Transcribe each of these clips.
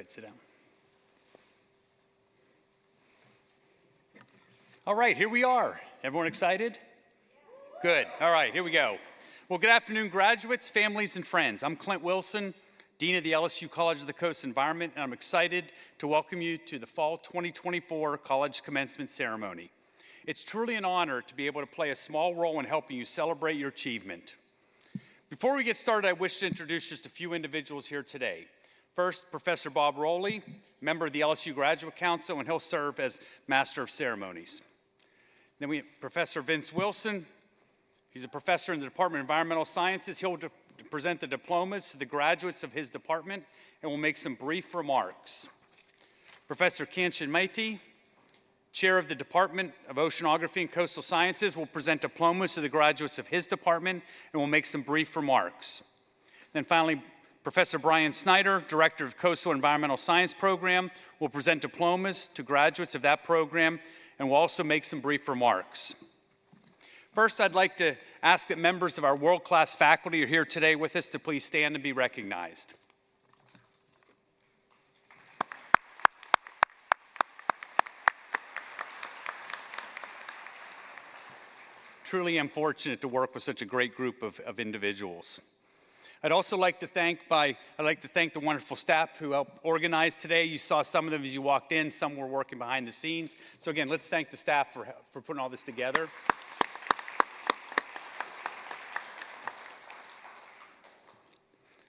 ahead, sit down. All right, here we are. Everyone excited? Good. All right, here we go. Well, good afternoon, graduates, families, and friends. I'm Clint Wilson, Dean of the LSU College of the Coast Environment, and I'm excited to welcome you to the Fall 2024 College Commencement Ceremony. It's truly an honor to be able to play a small role in helping you celebrate your achievement. Before we get started, I wish to introduce just a few individuals here today. First, Professor Bob Rowley, member of the LSU Graduate Council, and he'll serve as Master of Ceremonies. Then we have Professor Vince Wilson. He's a professor in the Department of Environmental Sciences. He'll present the diplomas to the graduates of his department and will make some brief remarks. Professor Kanchan Maiti, chair of the Department of Oceanography and Coastal Sciences, will present diplomas to the graduates of his department and will make some brief remarks. Then finally, Professor Brian Snyder, director of Coastal Environmental Science Program, will present diplomas to graduates of that program and will also make some brief remarks. First, I'd like to ask that members of our world-class faculty who are here today with us to please stand and be recognized. Truly am fortunate to work with such a great group of individuals. I'd also like to thank the wonderful staff who helped organize today. You saw some of them as you walked in, some were working behind the scenes. So again, let's thank the staff for putting all this together.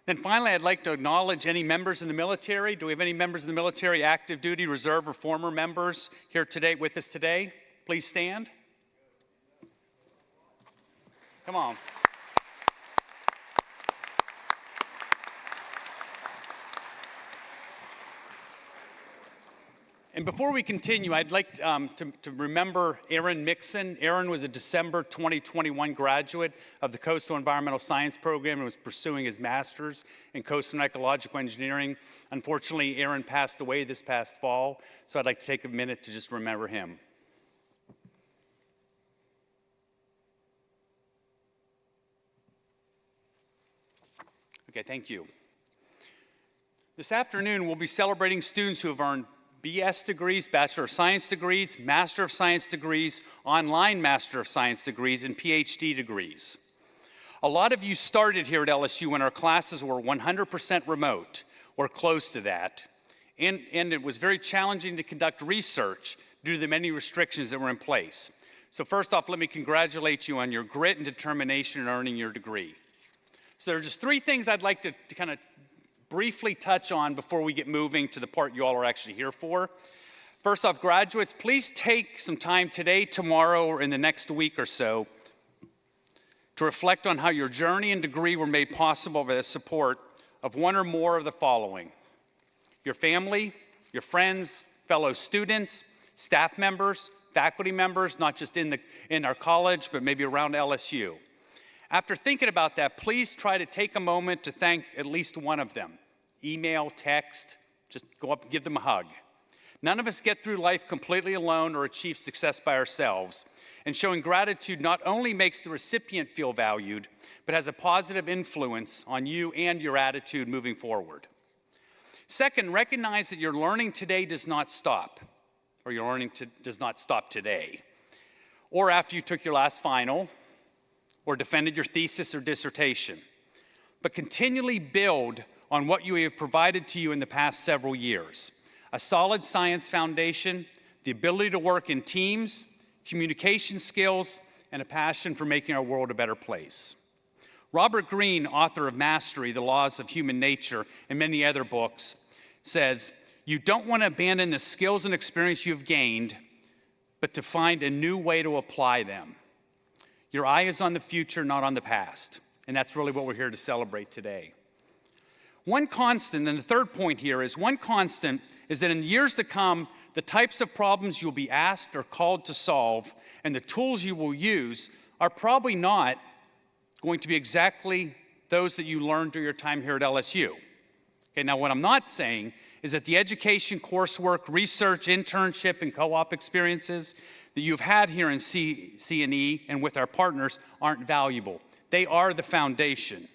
Then finally, I'd like to acknowledge any members in the military. Do we have any members in the military, active duty, reserve, or former members here today with us today? Please stand. Come on. And before we continue, I'd like to remember Aaron Mixon. Aaron was a December 2021 graduate of the Coastal Environmental Science Program and was pursuing his master's in Coastal and Ecological Engineering. Unfortunately, Aaron passed away this past fall, so I'd like to take a minute to just remember him. Okay, thank you. This afternoon, we'll be celebrating students who have earned BS degrees, Bachelor of Science degrees, Master of Science degrees, online Master of Science degrees, and PhD degrees. A lot of you started here at LSU when our classes were 100% remote, or close to that, and it was very challenging to conduct research due to the many restrictions that were in place. So first off, let me congratulate you on your grit and determination in earning your degree. So there are just three things I'd like to kind of briefly touch on before we get moving to the part you all are actually here for. First off, graduates, please take some time today, tomorrow, or in the next week or so to reflect on how your journey and degree were made possible by the support of one or more of the following: your family, your friends, fellow students, staff members, faculty members, not just in our college, but maybe around LSU. After thinking about that, please try to take a moment to thank at least one of them. Email, text, just go up and give them a hug. None of us get through life completely alone or achieve success by ourselves. And showing gratitude not only makes the recipient feel valued, but has a positive influence on you and your attitude moving forward. Second, recognize that your learning today does not stop, or your learning does not stop today, or after you took your last final, or defended your thesis or dissertation, but continually build on what you have provided to you in the past several years: a solid science foundation, the ability to work in teams, communication skills, and a passion for making our world a better place. Robert Greene, author of Mastery, The Laws of Human Nature, and many other books, says, "You don't want to abandon the skills and experience you've gained, but to find a new way to apply them." Your eye is on the future, not on the past. And that's really what we're here to celebrate today. One constant, and the third point here is, one constant is that in the years to come, the types of problems you'll be asked or called to solve and the tools you will use are probably not going to be exactly those that you learned during your time here at LSU. Okay, now what I'm not saying is that the education, coursework, research, internship, and co-op experiences that you've had here in CC&E and with our partners aren't valuable. They are the foundation.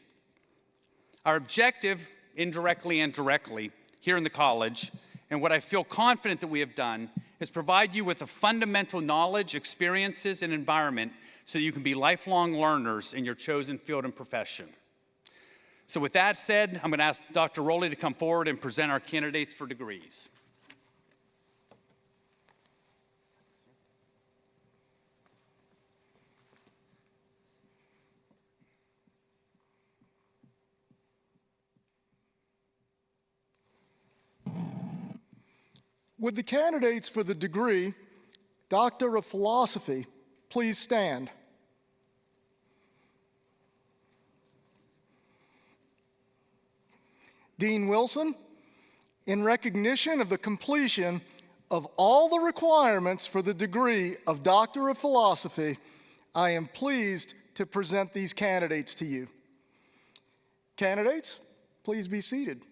Our objective, indirectly and directly, here in the college, and what I feel confident that we have done is provide you with the fundamental knowledge, experiences, and environment so that you can be lifelong learners in your chosen field and profession. So with that said, I'm going to ask Dr. Rowley to come forward and present our candidates for degrees. Would the candidates for the degree Doctor of Philosophy please stand? Dean Wilson, in recognition of the completion of all the requirements for the degree of Doctor of Philosophy, I am pleased to present these candidates to you. Candidates, please be seated.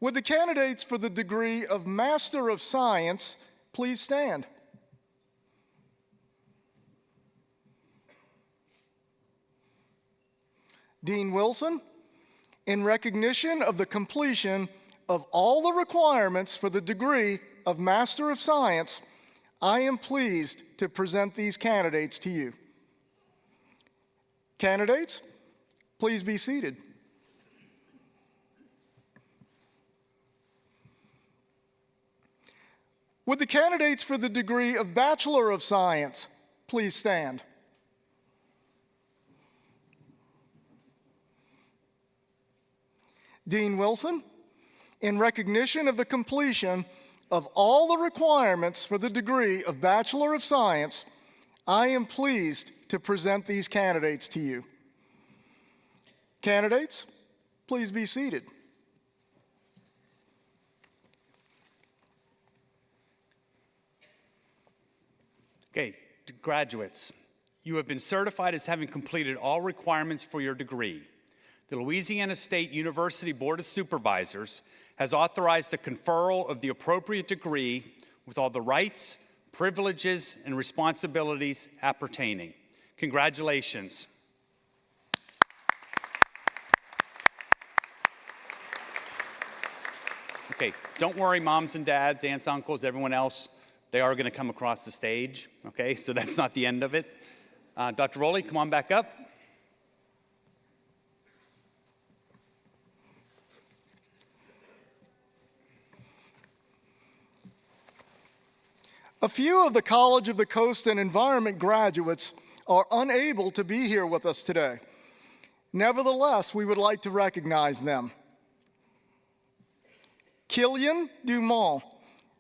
Would the candidates for the degree of Master of Science please stand? Dean Wilson, in recognition of the completion of all the requirements for the degree of Master of Science, I am pleased to present these candidates to you. Candidates, please be seated. Would the candidates for the degree of Bachelor of Science please stand? Dean Wilson, in recognition of the completion of all the requirements for the degree of Bachelor of Science, I am pleased to present these candidates to you. Candidates, please be seated. Okay, graduates, you have been certified as having completed all requirements for your degree. The Louisiana State University Board of Supervisors has authorized the conferral of the appropriate degree with all the rights, privileges, and responsibilities appertaining. Congratulations. Okay, don't worry, moms and dads, aunts, uncles, everyone else. They are going to come across the stage, okay? So that's not the end of it. Dr. Rowley, come on back up. A few of the College of the Coast and Environment graduates are unable to be here with us today. Nevertheless, we would like to recognize them. Killian Dumont,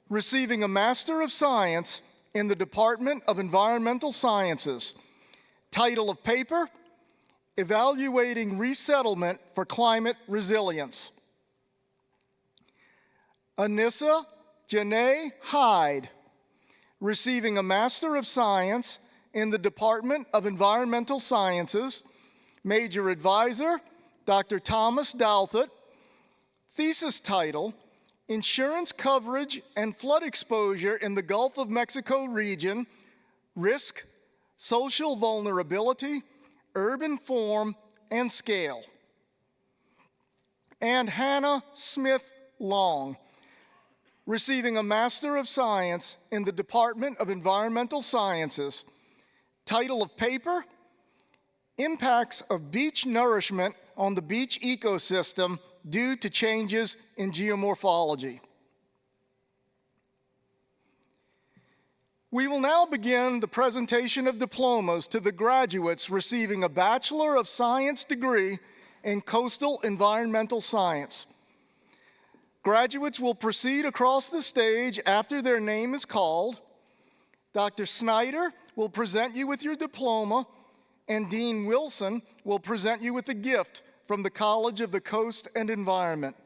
receiving a Master of Science in the Department of Environmental Sciences. Title of paper, Evaluating Resettlement for Climate Resilience. Anissa Janae Hyde, receiving a Master of Science in the Department of Environmental Sciences. Major advisor, Dr. Thomas Douthit. Thesis title, Insurance Coverage and Flood Exposure in the Gulf of Mexico Region, Risk, Social Vulnerability, Urban Form, and Scale. And Hannah Smith Long, receiving a Master of Science in the Department of Environmental Sciences. Title of paper, Impacts of Beach Nourishment on the Beach Ecosystem due to changes in geomorphology. We will now begin the presentation of diplomas to the graduates receiving a Bachelor of Science degree in Coastal Environmental Science. Graduates will proceed across the stage after their name is called. Dr. Snyder will present you with your diploma, and Dean Wilson will present you with a gift from the College of the Coast and Environment.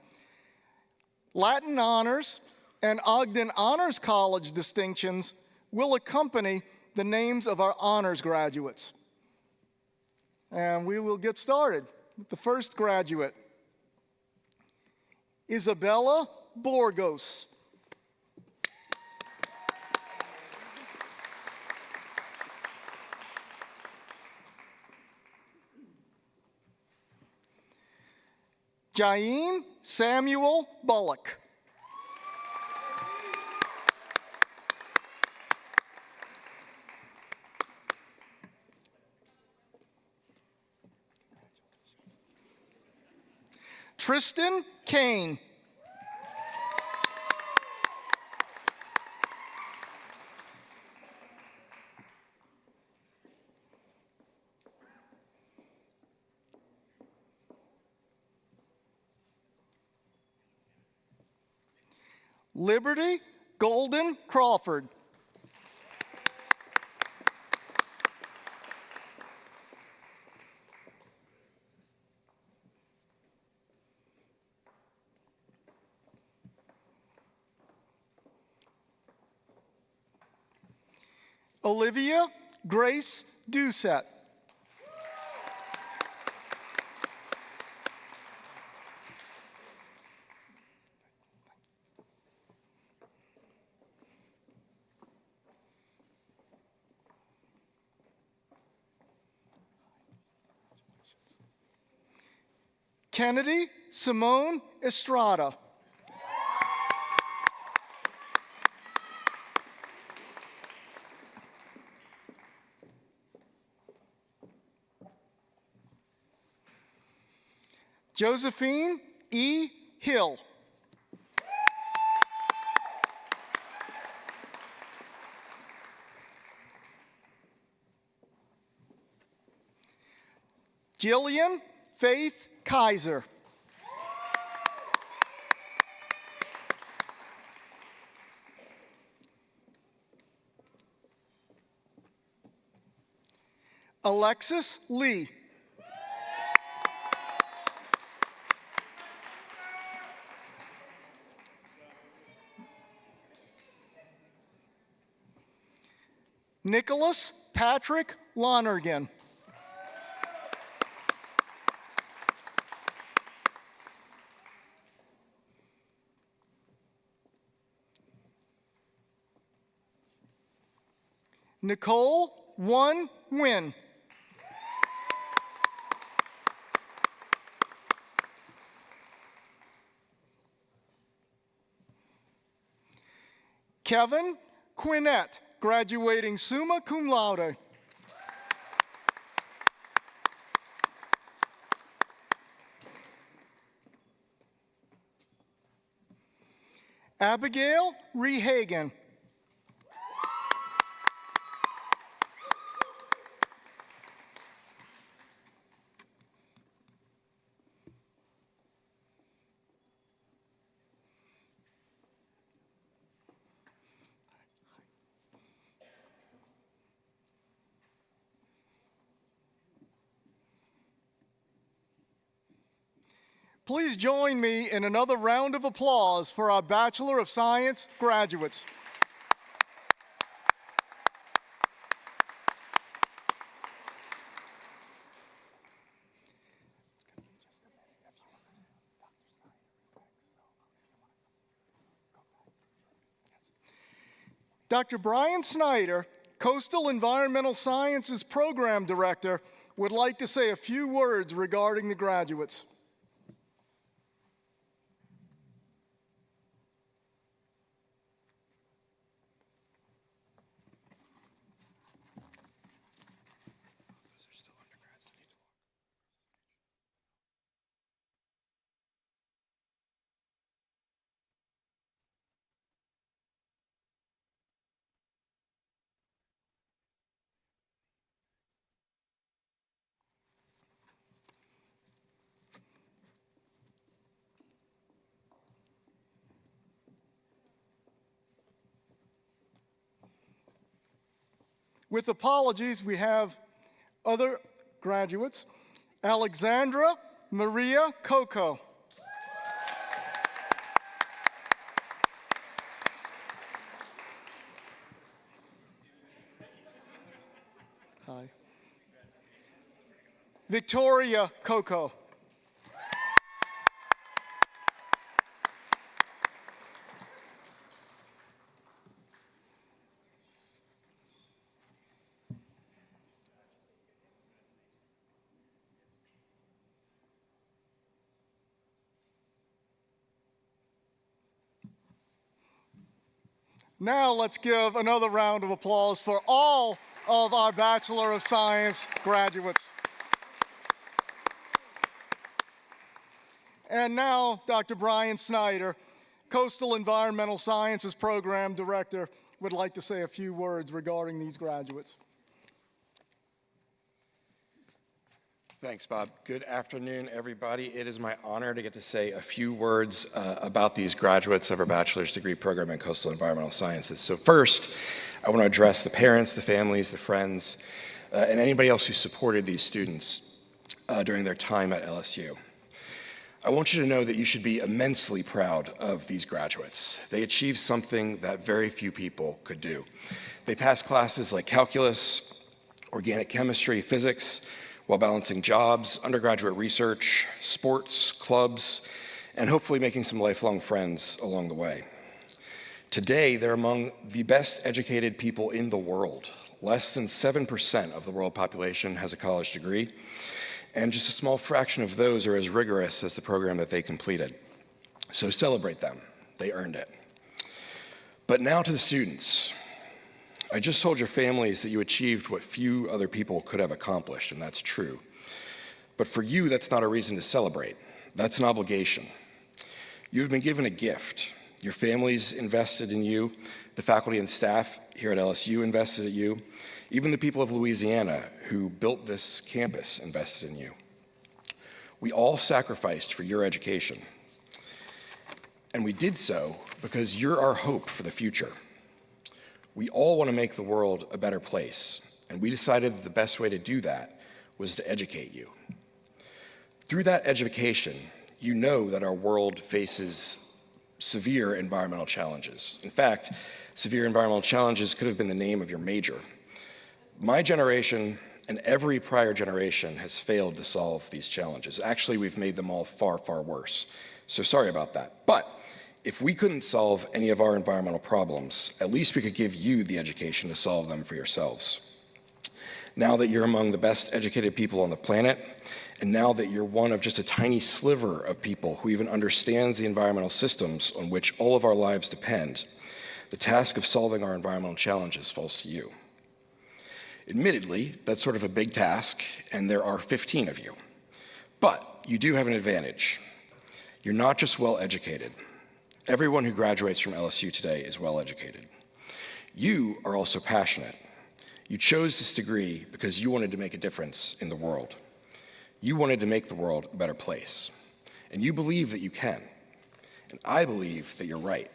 Latin Honors and Ogden Honors College distinctions will accompany the names of our honors graduates. And we will get started with the first graduate, Isabella Borgos. Jaim Samuel Bullock. Tristan Kane. Liberty Golden Crawford. Olivia Grace Doucette. Kennedy Simone Estrada. Josephine E. Hill. Jillian Faith Kaiser. Alexis Lee. Nicholas Patrick Lonergan. Nicole One Win. Kevin Quinnett, graduating summa cum laude. Abigail Rehagen. Please join me in another round of applause for our Bachelor of Science graduates. Dr. Brian Snyder, Coastal Environmental Sciences Program Director, would like to say a few words regarding the graduates. With apologies, we have other graduates. Alexandra Maria Coco. Hi. Victoria Coco. Now let's give another round of applause for all of our Bachelor of Science graduates. And now, Dr. Brian Snyder, Coastal Environmental Sciences Program Director, would like to say a few words regarding these graduates. Thanks, Bob. Good afternoon, everybody. It is my honor to get to say a few words about these graduates of our bachelor's degree program in coastal environmental sciences. So first, I want to address the parents, the families, the friends, and anybody else who supported these students during their time at LSU. I want you to know that you should be immensely proud of these graduates. They achieved something that very few people could do. They passed classes like calculus, organic chemistry, physics, while balancing jobs, undergraduate research, sports, clubs, and hopefully making some lifelong friends along the way. Today, they're among the best educated people in the world. Less than 7% of the world population has a college degree, and just a small fraction of those are as rigorous as the program that they completed. So celebrate them. They earned it. But now to the students. I just told your families that you achieved what few other people could have accomplished, and that's true. But for you, that's not a reason to celebrate. That's an obligation. You've been given a gift. Your families invested in you. The faculty and staff here at LSU invested in you. Even the people of Louisiana who built this campus invested in you. We all sacrificed for your education. And we did so because you're our hope for the future. We all want to make the world a better place, and we decided that the best way to do that was to educate you. Through that education, you know that our world faces severe environmental challenges. In fact, severe environmental challenges could have been the name of your major. My generation and every prior generation has failed to solve these challenges. Actually, we've made them all far, far worse. So sorry about that. But if we couldn't solve any of our environmental problems, at least we could give you the education to solve them for yourselves. Now that you're among the best educated people on the planet, and now that you're one of just a tiny sliver of people who even understands the environmental systems on which all of our lives depend, the task of solving our environmental challenges falls to you. Admittedly, that's sort of a big task, and there are 15 of you. But you do have an advantage. You're not just well educated. Everyone who graduates from LSU today is well educated. You are also passionate. You chose this degree because you wanted to make a difference in the world. You wanted to make the world a better place. And you believe that you can. And I believe that you're right.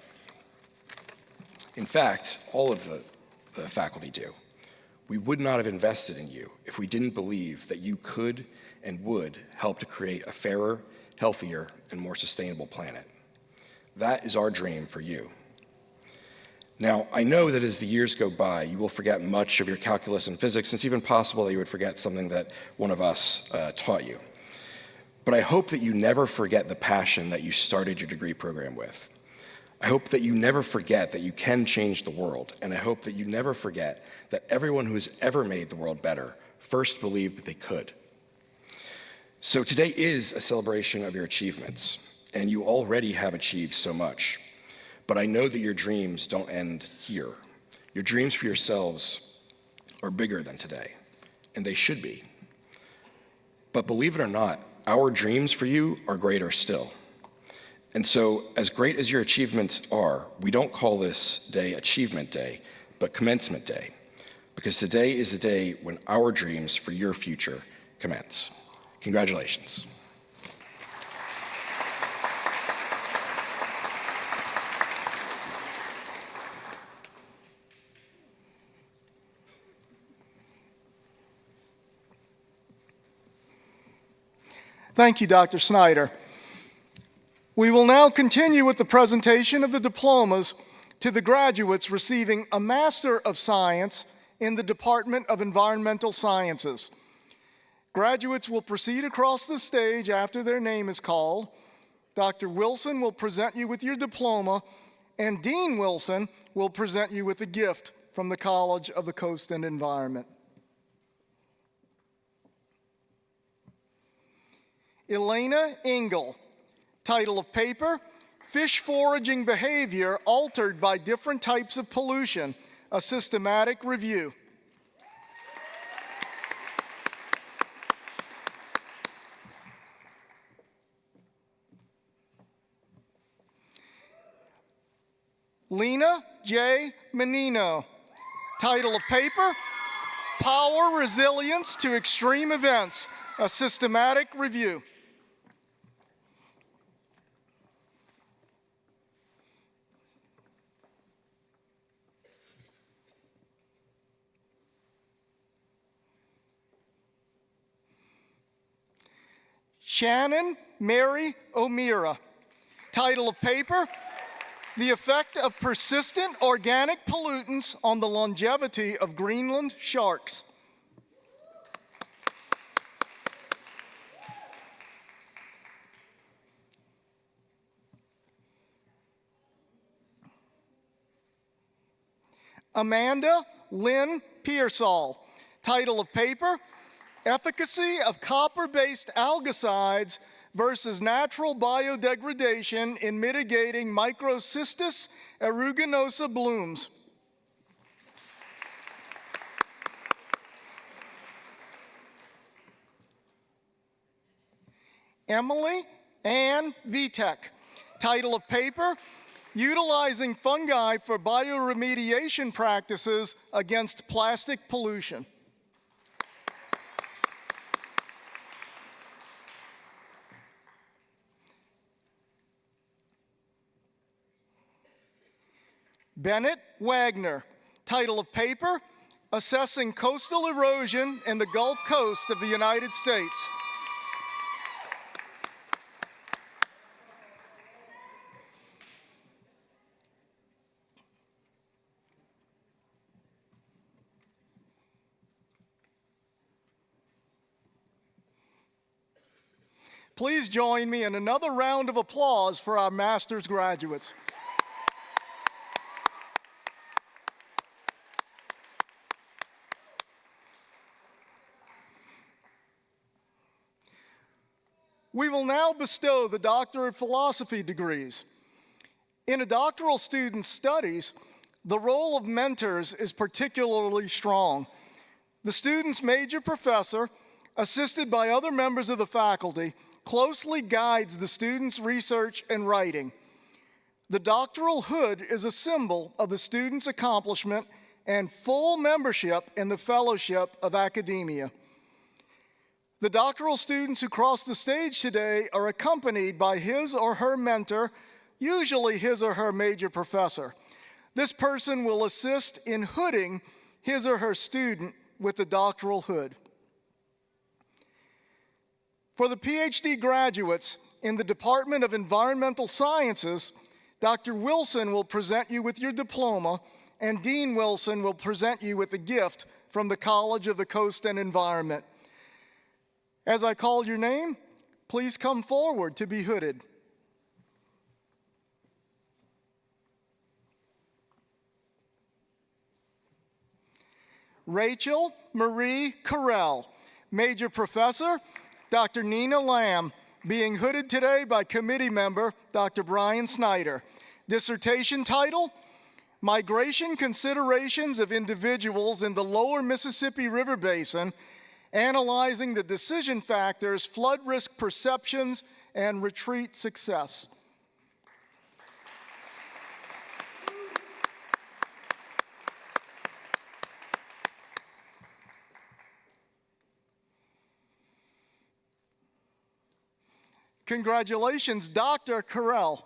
In fact, all of the faculty do. We would not have invested in you if we didn't believe that you could and would help to create a fairer, healthier, and more sustainable planet. That is our dream for you. Now, I know that as the years go by, you will forget much of your calculus and physics. It's even possible that you would forget something that one of us taught you. But I hope that you never forget the passion that you started your degree program with. I hope that you never forget that you can change the world, and I hope that you never forget that everyone who has ever made the world better first believed that they could. So today is a celebration of your achievements. And you already have achieved so much. But I know that your dreams don't end here. Your dreams for yourselves are bigger than today, and they should be. But believe it or not, our dreams for you are greater still. And so, as great as your achievements are, we don't call this day Achievement Day, but Commencement Day, because today is the day when our dreams for your future commence. Congratulations. Thank you, Dr. Snyder. We will now continue with the presentation of the diplomas to the graduates receiving a Master of Science in the Department of Environmental Sciences. Graduates will proceed across the stage after their name is called. Dr. Wilson will present you with your diploma, and Dean Wilson will present you with a gift from the College of the Coast and Environment. Elena Engel, title of paper, Fish foraging behavior altered by different types of pollution, a systematic review. Lena J. Menino. Title of paper, Power Resilience to Extreme Events, a systematic review. Shannon Mary O'Meara. Title of paper, The Effect of Persistent Organic Pollutants on the Longevity of Greenland Sharks. Amanda Lynn Pearsall. Title of paper, Efficacy of Copper-Based Algicides versus Natural Biodegradation in Mitigating Microcystis aeruginosa Blooms. Emily Ann Vitek. Title of paper, Utilizing Fungi for Bioremediation Practices Against Plastic Pollution. Bennett Wagner. Title of paper, Assessing Coastal Erosion in the Gulf Coast of the United States. Please join me in another round of applause for our master's graduates. We will now bestow the Doctor of Philosophy degrees. In a doctoral student's studies, the role of mentors is particularly strong. The student's major professor, assisted by other members of the faculty, closely guides the student's research and writing. The doctoral hood is a symbol of the student's accomplishment and full membership in the fellowship of academia. The doctoral students who cross the stage today are accompanied by his or her mentor, usually his or her major professor. This person will assist in hooding his or her student with the doctoral hood. For the PhD graduates in the Department of Environmental Sciences, Dr. Wilson will present you with your diploma, and Dean Wilson will present you with a gift from the College of the Coast and Environment. As I call your name, please come forward to be hooded. Rachel Marie Carell, Major Professor, Dr. Nina Lamb, being hooded today by committee member Dr. Brian Snyder. Dissertation title, Migration Considerations of Individuals in the Lower Mississippi River Basin, Analyzing the Decision Factors, Flood Risk Perceptions, and Retreat Success. Congratulations, Dr. Carell.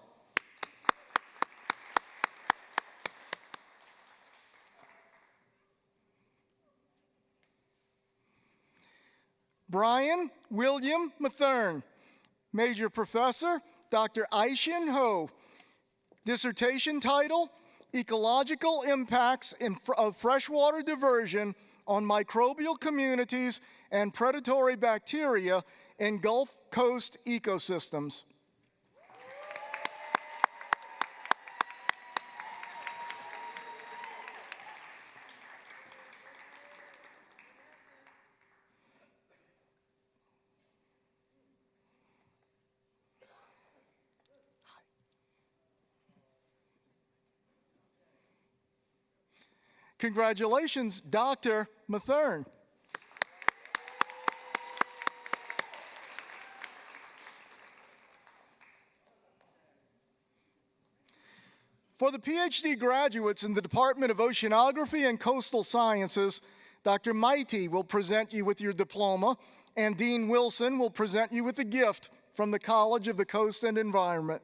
Brian William Mathern, Major Professor, Dr. Aishin Ho. Dissertation title, Ecological Impacts of Freshwater Diversion on Microbial Communities and Predatory Bacteria in Gulf Coast Ecosystems. Congratulations, Dr. Mathern. For the PhD graduates in the Department of Oceanography and Coastal Sciences, Dr. Mighty will present you with your diploma, and Dean Wilson will present you with a gift from the College of the Coast and Environment.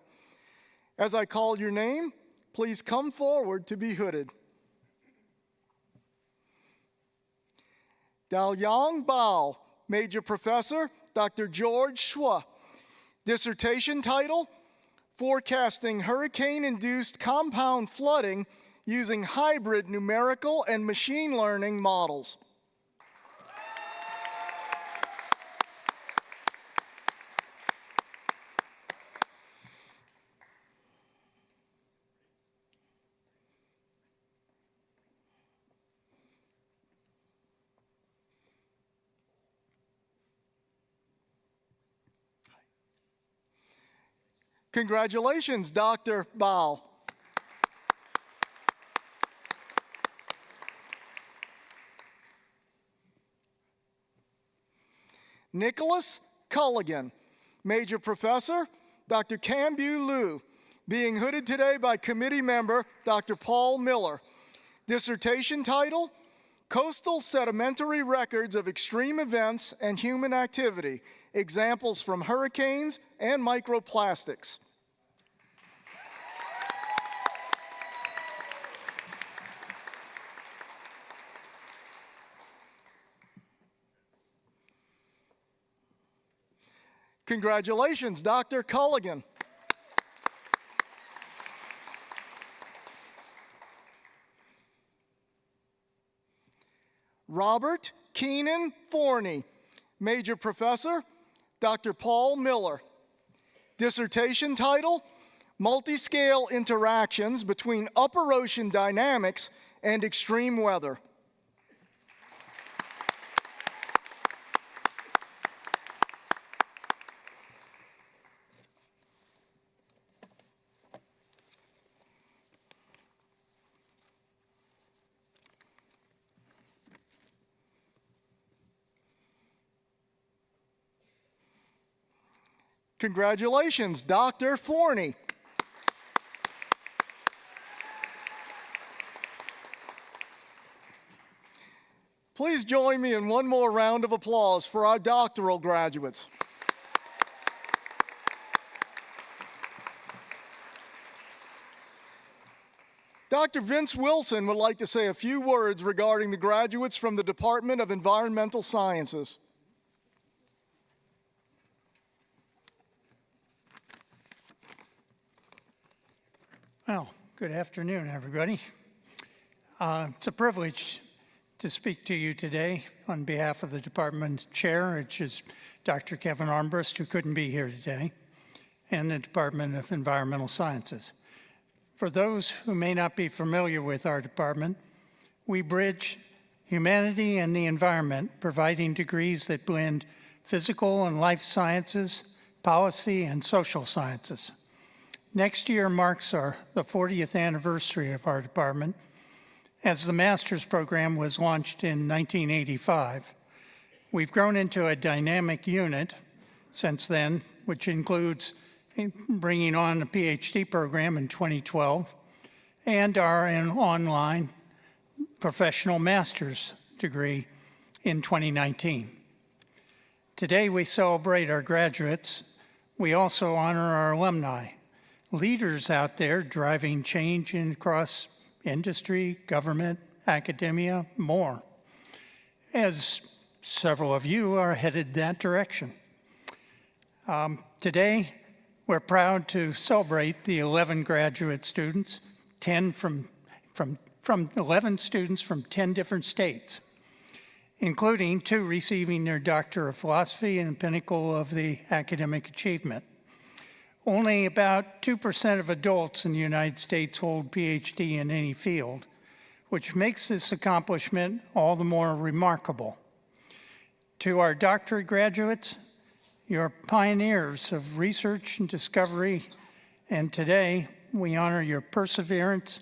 As I call your name, please come forward to be hooded. Daoyang Bao, Major Professor, Dr. George Schwa. Dissertation title, Forecasting Hurricane-Induced Compound Flooding Using Hybrid Numerical and Machine Learning Models. Congratulations, Dr. Bao. Nicholas Culligan, Major Professor, Dr. Cambue Liu, being hooded today by committee member Dr. Paul Miller. Dissertation title, Coastal Sedimentary Records of Extreme Events and Human Activity, Examples from Hurricanes and Microplastics. Congratulations, Dr. Culligan. Robert Keenan Forney, Major Professor, Dr. Paul Miller. Dissertation title, Multiscale Interactions Between Upper Ocean Dynamics and Extreme Weather. Congratulations, Dr. Forney. Please join me in one more round of applause for our doctoral graduates. Dr. Vince Wilson would like to say a few words regarding the graduates from the Department of Environmental Sciences. Well, good afternoon, everybody. It's a privilege to speak to you today on behalf of the department chair, which is Dr. Kevin Armbrust, who couldn't be here today, and the Department of Environmental Sciences. For those who may not be familiar with our department, we bridge humanity and the environment, providing degrees that blend physical and life sciences, policy, and social sciences. Next year marks the 40th anniversary of our department, as the master's program was launched in 1985. We've grown into a dynamic unit since then, which includes bringing on a PhD program in 2012 and our online professional master's degree in 2019. Today we celebrate our graduates. We also honor our alumni, leaders out there driving change across industry, government, academia, more, as several of you are headed that direction. Today, we're proud to celebrate the 11 graduate students, 11 students from 10 different states, including 2 receiving their Doctor of Philosophy and pinnacle of the academic achievement. Only about 2% of adults in the United States hold PhD in any field, which makes this accomplishment all the more remarkable. To our doctorate graduates, you're pioneers of research and discovery, and today we honor your perseverance,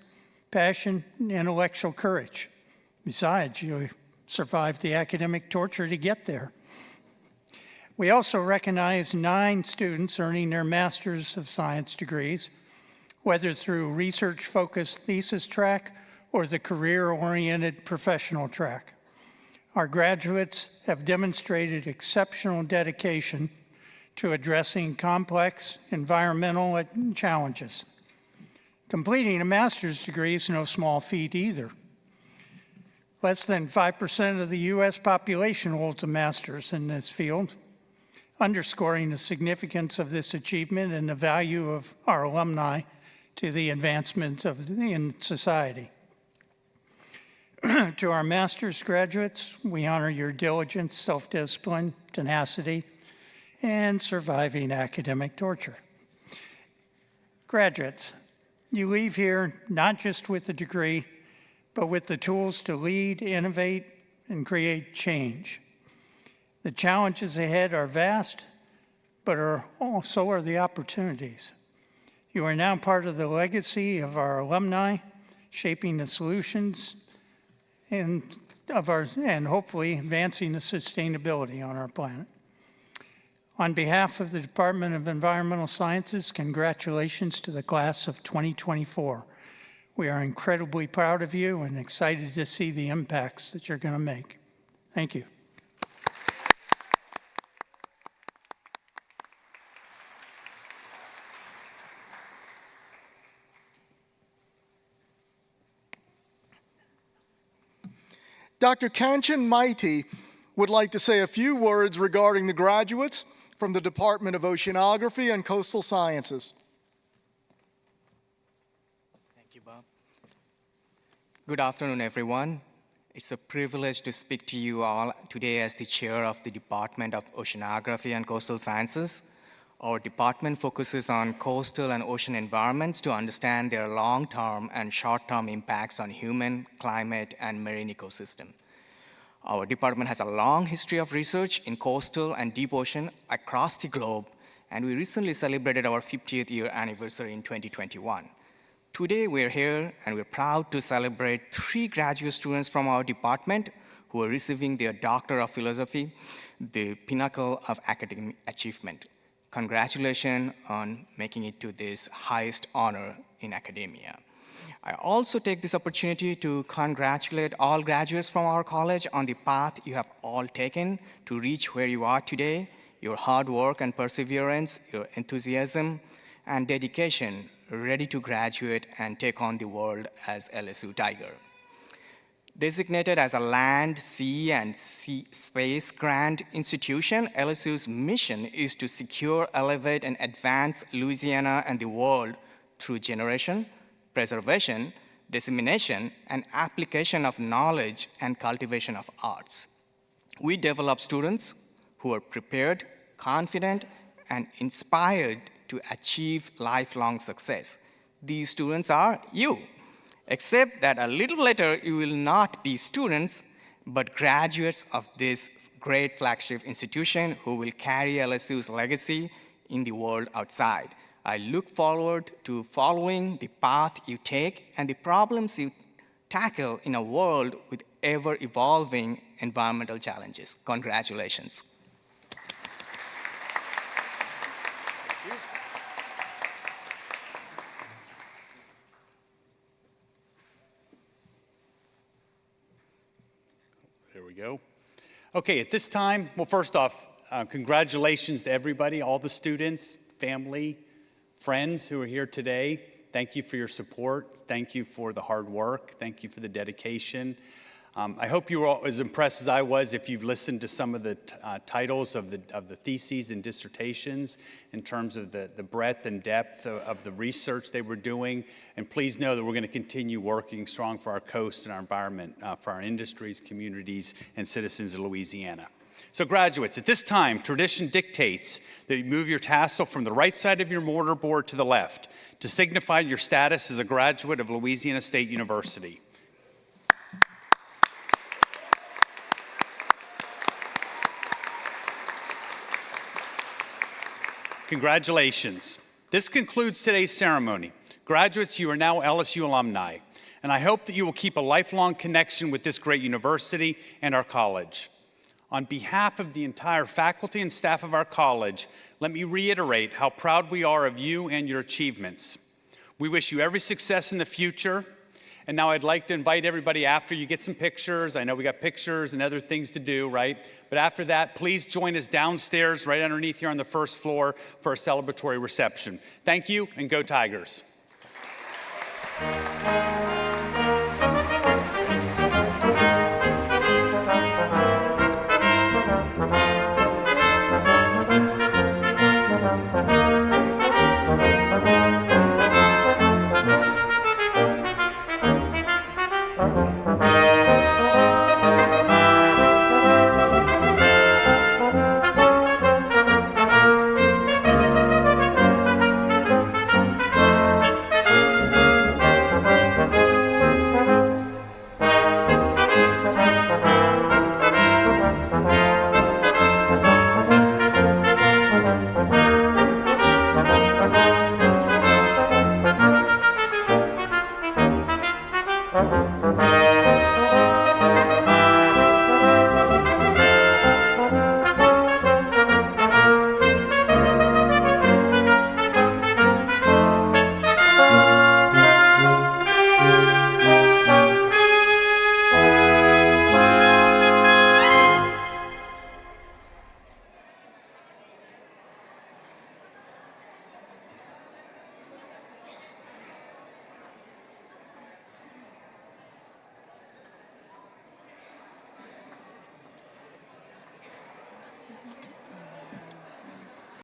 passion, and intellectual courage. Besides, you survived the academic torture to get there. We also recognize 9 students earning their Master's of Science degrees, whether through research-focused thesis track or the career-oriented professional track. Our graduates have demonstrated exceptional dedication to addressing complex environmental challenges. Completing a master's degree is no small feat either. Less than 5% of the U.S. population holds a master's in this field, underscoring the significance of this achievement and the value of our alumni to the advancement of in society. To our master's graduates, we honor your diligence, self-discipline, tenacity, and surviving academic torture. Graduates, you leave here not just with a degree, but with the tools to lead, innovate, and create change. The challenges ahead are vast, but so are the opportunities. You are now part of the legacy of our alumni, shaping the solutions and hopefully advancing the sustainability on our planet. On behalf of the Department of Environmental Sciences, congratulations to the class of 2024. We are incredibly proud of you and excited to see the impacts that you're going to make. Thank you. Dr. Kanchan Maiti would like to say a few words regarding the graduates from the Department of Oceanography and Coastal Sciences. Thank you, Bob. Good afternoon, everyone. It's a privilege to speak to you all today as the chair of the Department of Oceanography and Coastal Sciences. Our department focuses on coastal and ocean environments to understand their long-term and short-term impacts on human, climate, and marine ecosystem. Our department has a long history of research in coastal and deep ocean across the globe, and we recently celebrated our 50th year anniversary in 2021. Today, we're here and we're proud to celebrate 3 graduate students from our department who are receiving their Doctor of Philosophy, the pinnacle of academic achievement. Congratulations on making it to this highest honor in academia. I also take this opportunity to congratulate all graduates from our college on the path you have all taken to reach where you are today. Your hard work and perseverance, your enthusiasm and dedication, ready to graduate and take on the world as LSU Tiger. Designated as a land, sea, and space grant institution, LSU's mission is to secure, elevate, and advance Louisiana and the world through generation, preservation, dissemination, and application of knowledge and cultivation of arts. We develop students who are prepared, confident, and inspired to achieve lifelong success. These students are you. Except that a little later, you will not be students, but graduates of this great flagship institution who will carry LSU's legacy in the world outside. I look forward to following the path you take and the problems you tackle in a world with ever-evolving environmental challenges. Congratulations. Go. Okay, at this time, well, first off, congratulations to everybody, all the students, family, friends who are here today. Thank you for your support. Thank you for the hard work. Thank you for the dedication. I hope you were all as impressed as I was if you've listened to some of the titles of the theses and dissertations in terms of the breadth and depth of the research they were doing. And please know that we're going to continue working strong for our coast and our environment, for our industries, communities, and citizens of Louisiana. So graduates, at this time, tradition dictates that you move your tassel from the right side of your mortarboard to the left to signify your status as a graduate of Louisiana State University. Congratulations. This concludes today's ceremony. Graduates, you are now LSU alumni. and I hope that you will keep a lifelong connection with this great university and our college. On behalf of the entire faculty and staff of our college, let me reiterate how proud we are of you and your achievements. We wish you every success in the future. And now I'd like to invite everybody after you get some pictures. I know we got pictures and other things to do, right? But after that, please join us downstairs, right underneath here on the first floor for a celebratory reception. Thank you, and go Tigers. Thank you.